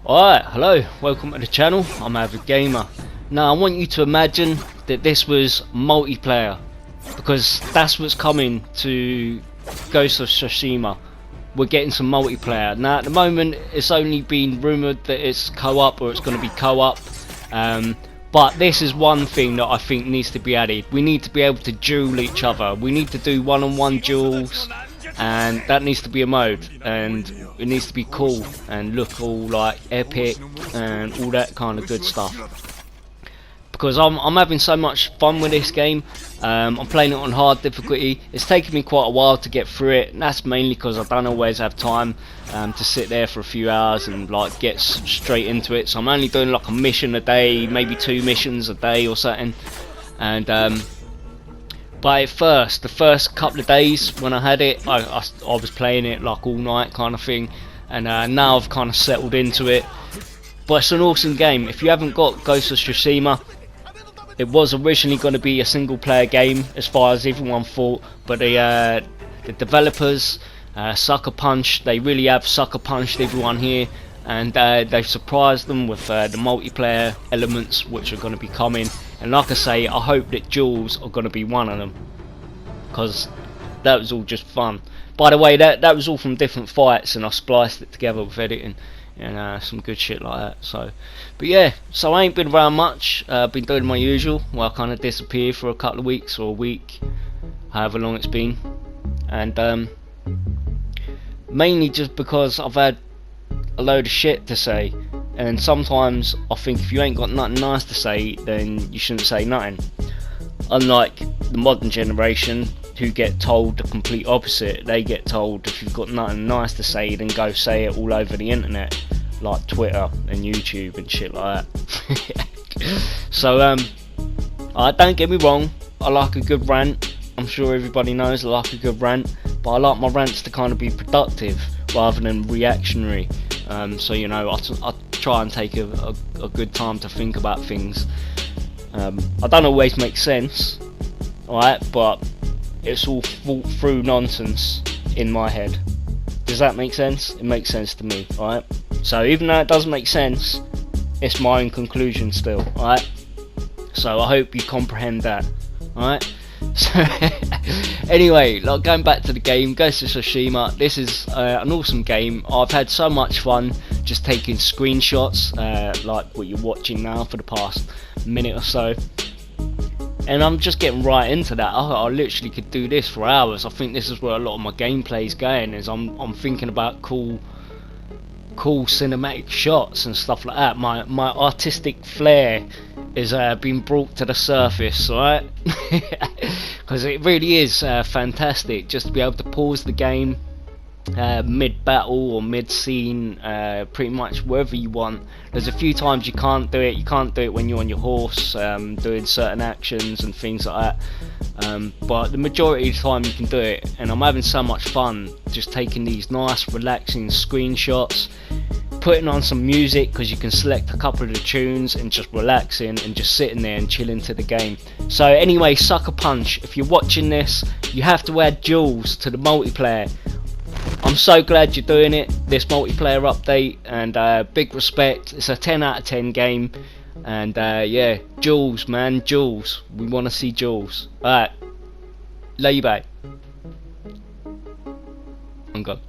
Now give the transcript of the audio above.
Alright, hello, welcome to the channel. I'm AvidGamer. Now I want you to imagine that this was multiplayer, because that's what's coming to Ghost of Tsushima. We're getting some multiplayer. Now at the moment it's only been rumoured that it's co-op, or it's going to be co-op, but this is one thing that I think needs to be added. We need to be able to duel each other. We need to do one-on-one duels, and that needs to be a mode, and it needs to be cool and look all like epic and all that kind of good stuff, because I'm having so much fun with this game. I'm playing it on hard difficulty. It's taken me quite a while to get through it, and that's mainly because I don't always have time to sit there for a few hours and like get straight into it. So I'm only doing like a mission a day, maybe 2 missions a day or something. And but at first, the first couple of days when I had it, I was playing it like all night kind of thing, and now I've kind of settled into it. But it's an awesome game. If you haven't got Ghost of Tsushima, it was originally going to be a single player game as far as everyone thought, but the developers sucker punched. They really have sucker punched everyone here, and they've surprised them with the multiplayer elements which are going to be coming. And like I say, I hope that Duels are going to be one of them, because that was all just fun. By the way, that was all from different fights, and I spliced it together with editing and some good shit like that. So, but yeah, so I ain't been around much. Been doing my usual. Well, I kind of disappeared for a couple of weeks or a week, however long it's been, and mainly just because I've had a load of shit to say, and sometimes I think if you ain't got nothing nice to say, then you shouldn't say nothing. Unlike the modern generation, who get told the complete opposite. They get told if you've got nothing nice to say, then go say it all over the internet, like Twitter and YouTube and shit like that. So don't get me wrong, I like a good rant. I'm sure everybody knows I like a good rant, but I like my rants to kind of be productive rather than reactionary. So you know, I try and take a good time to think about things. I don't always make sense, alright, but it's all thought through nonsense in my head. Does that make sense? It makes sense to me, alright? So even though it doesn't make sense, it's my own conclusion still, alright? So I hope you comprehend that, alright? So anyway, like, going back to the game, Ghost of Tsushima, this is an awesome game. I've had so much fun just taking screenshots, like what you're watching now for the past minute or so. And I'm just getting right into that. I literally could do this for hours. I think this is where a lot of my gameplay is going, is I'm thinking about cool cinematic shots and stuff like that. My artistic flair is being brought to the surface, right? Because it really is fantastic just to be able to pause the game mid-battle or mid-scene, pretty much wherever you want. There's a few times you can't do it. You can't do it when you're on your horse doing certain actions and things like that, but the majority of the time you can do it, and I'm having so much fun just taking these nice relaxing screenshots, putting on some music, because you can select a couple of the tunes, and just relaxing and just sitting there and chilling to the game. So anyway, sucker punch, if you're watching this, you have to add Duels to the multiplayer. I'm so glad you're doing it, this multiplayer update, and big respect. It's a 10 out of 10 game, and yeah, Duels, man, Duels. We want to see Duels. Alright, lay you back. I'm gone.